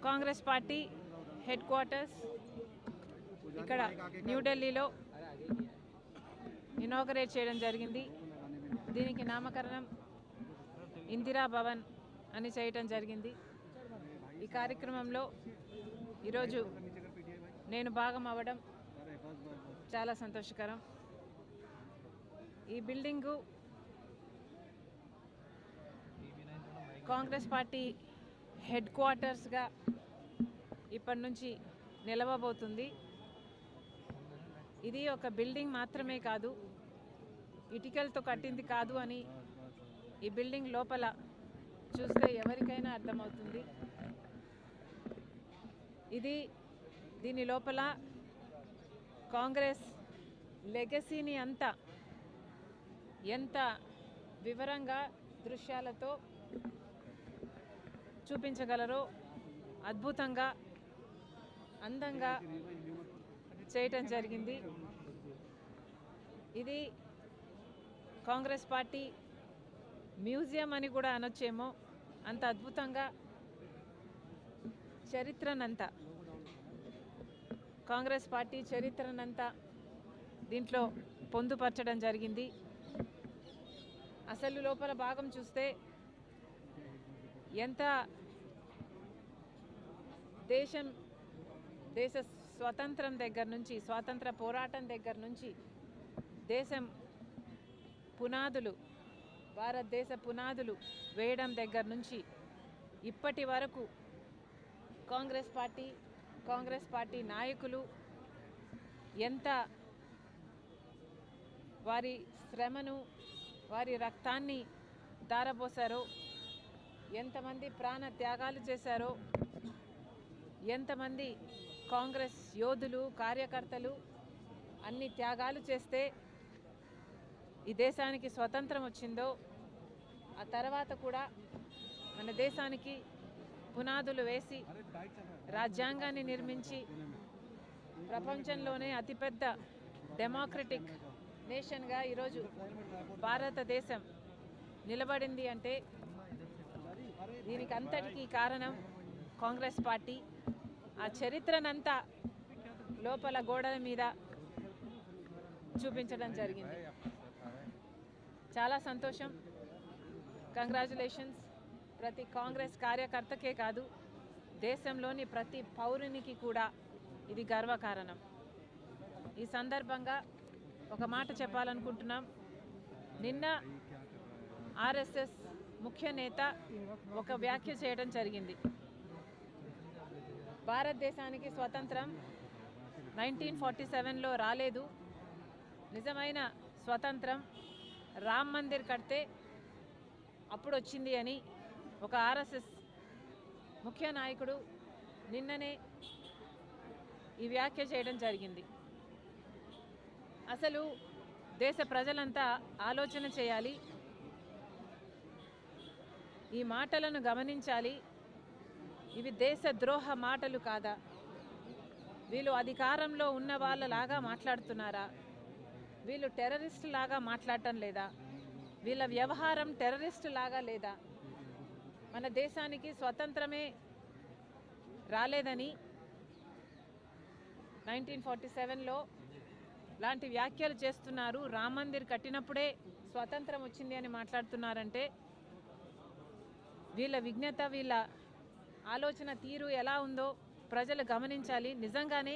Congress party head quarters ఇక్కడ న్యూఢిల్లీలో inaugurate చేయడం జరిగింది. దీనికి నామకరణం ఇందిరా భవన్ అని చేయటం జరిగింది. ఈ కార్యక్రమంలో ఈరోజు నేను భాగం అవ్వడం చాలా సంతోషకరం. ఈ బిల్డింగు కాంగ్రెస్ పార్టీ హెడ్ క్వార్టర్స్గా ఇప్పటి నుంచి నిలవబోతుంది. ఇది ఒక బిల్డింగ్ మాత్రమే కాదు, ఇటుకలతో కట్టింది కాదు అని ఈ బిల్డింగ్ లోపల చూస్తే ఎవరికైనా అర్థమవుతుంది. దీని లోపల కాంగ్రెస్ లెగసీని అంతా ఎంత వివరంగా దృశ్యాలతో చూపించగలరో అద్భుతంగా అందంగా చేయటం జరిగింది. ఇది కాంగ్రెస్ పార్టీ మ్యూజియం అని కూడా అనొచ్చేమో, అంత అద్భుతంగా చరిత్రనంతా కాంగ్రెస్ పార్టీ చరిత్రనంతా దీంట్లో పొందుపరచడం జరిగింది. అసలు లోపల భాగం చూస్తే ఎంత దేశ స్వతంత్రం దగ్గర నుంచి, స్వాతంత్ర పోరాటం దగ్గర నుంచి దేశం పునాదులు, భారతదేశ పునాదులు వేయడం దగ్గర నుంచి ఇప్పటి వరకు కాంగ్రెస్ పార్టీ నాయకులు ఎంత వారి శ్రమను, వారి రక్తాన్ని ధారపోసారో, ఎంతమంది ప్రాణ త్యాగాలు చేశారో, ఎంతమంది కాంగ్రెస్ యోధులు, కార్యకర్తలు అన్ని త్యాగాలు చేస్తే ఈ దేశానికి స్వతంత్రం వచ్చిందో, ఆ తర్వాత కూడా మన దేశానికి పునాదులు వేసి రాజ్యాంగాన్ని నిర్మించి ప్రపంచంలోనే అతిపెద్ద డెమోక్రటిక్ నేషన్గా ఈరోజు భారతదేశం నిలబడింది అంటే దీనికి అంతటికీ కారణం కాంగ్రెస్ పార్టీ. ఆ చరిత్రనంతా లోపల గోడల మీద చూపించడం జరిగింది. చాలా సంతోషం. కంగ్రాచులేషన్స్ ప్రతి కాంగ్రెస్ కార్యకర్తకే కాదు, దేశంలోని ప్రతి పౌరునికి కూడా ఇది గర్వకారణం. ఈ సందర్భంగా ఒక మాట చెప్పాలనుకుంటున్నాం. నిన్న ఆర్ఎస్ఎస్ ముఖ్య నేత ఒక వ్యాఖ్య చేయడం జరిగింది. భారతదేశానికి స్వతంత్రం 1947లో రాలేదు, నిజమైన స్వతంత్రం రామ్ మందిర్ కడితే అప్పుడు వచ్చింది అని ఒక ఆర్ఎస్ఎస్ ముఖ్య నాయకుడు నిన్ననే ఈ వ్యాఖ్య చేయడం జరిగింది. అసలు దేశ ప్రజలంతా ఆలోచన చేయాలి, ఈ మాటలను గమనించాలి. ఇవి దేశద్రోహ మాటలు కాదా? వీళ్ళు అధికారంలో ఉన్న వాళ్ళలాగా మాట్లాడుతున్నారా? వీళ్ళు టెర్రరిస్టు లాగా మాట్లాడటం లేదా? వీళ్ళ వ్యవహారం టెర్రరిస్టు లాగా లేదా? మన దేశానికి స్వతంత్రమే రాలేదని 1947లో లాంటి వ్యాఖ్యలు చేస్తున్నారు. రామ్ మందిర్ కట్టినప్పుడే స్వతంత్రం వచ్చింది అని మాట్లాడుతున్నారంటే వీళ్ళ విజ్ఞత, వీళ్ళ ఆలోచన తీరు ఎలా ఉందో ప్రజలు గమనించాలి. నిజంగానే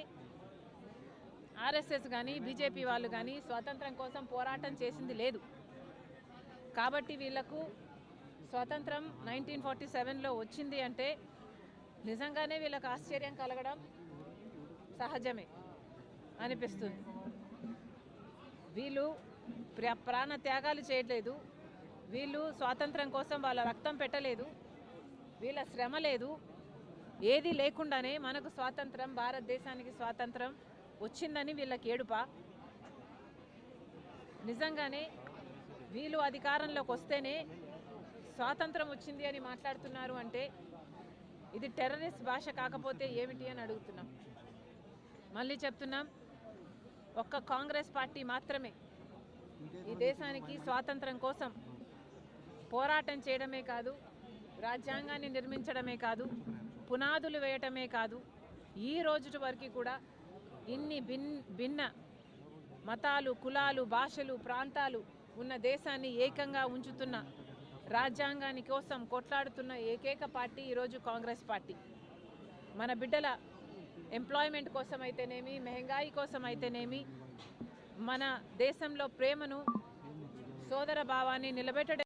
ఆర్ఎస్ఎస్ కానీ బీజేపీ వాళ్ళు కానీ స్వాతంత్రం కోసం పోరాటం చేసింది లేదు కాబట్టి వీళ్లకు స్వాతంత్రం 1947లో వచ్చింది అంటే నిజంగానే వీళ్ళకు ఆశ్చర్యం కలగడం సహజమే అనిపిస్తుంది. వీళ్ళు ప్రాణ త్యాగాలు చేయట్లేదు, వీళ్ళు స్వాతంత్రం కోసం వాళ్ళ రక్తం పెట్టలేదు, వీళ్ళ శ్రమ లేదు, ఏది లేకుండానే మనకు స్వాతంత్రం, భారతదేశానికి స్వాతంత్రం వచ్చిందని వీళ్ళకి ఏడుపా? నిజంగానే వీళ్ళు అధికారంలోకి వస్తేనే స్వాతంత్రం వచ్చింది అని మాట్లాడుతున్నారు అంటే ఇది టెర్రరిస్ట్ భాష కాకపోతే ఏమిటి అని అడుగుతున్నాం. మళ్ళీ చెప్తున్నాం, ఒక్క కాంగ్రెస్ పార్టీ మాత్రమే ఈ దేశానికి స్వాతంత్రం కోసం పోరాటం చేయడమే కాదు, రాజ్యాంగాన్ని నిర్మించడమే కాదు, పునాదులు వేయటమే కాదు, ఈ రోజు వరకు కూడా ఇన్ని భిన్న మతాలు, కులాలు, భాషలు, ప్రాంతాలు ఉన్న దేశాన్ని ఏకంగా ఉంచుతున్న, రాజ్యాంగాని కోసం కొట్లాడుతున్న ఏకైక పార్టీ ఈరోజు కాంగ్రెస్ పార్టీ. మన బిడ్డల ఎంప్లాయ్మెంట్ కోసం అయితేనేమి, మెహంగాయి కోసం అయితేనేమి, మన దేశంలో ప్రేమను, సోదర భావాన్ని నిలబెట్టడం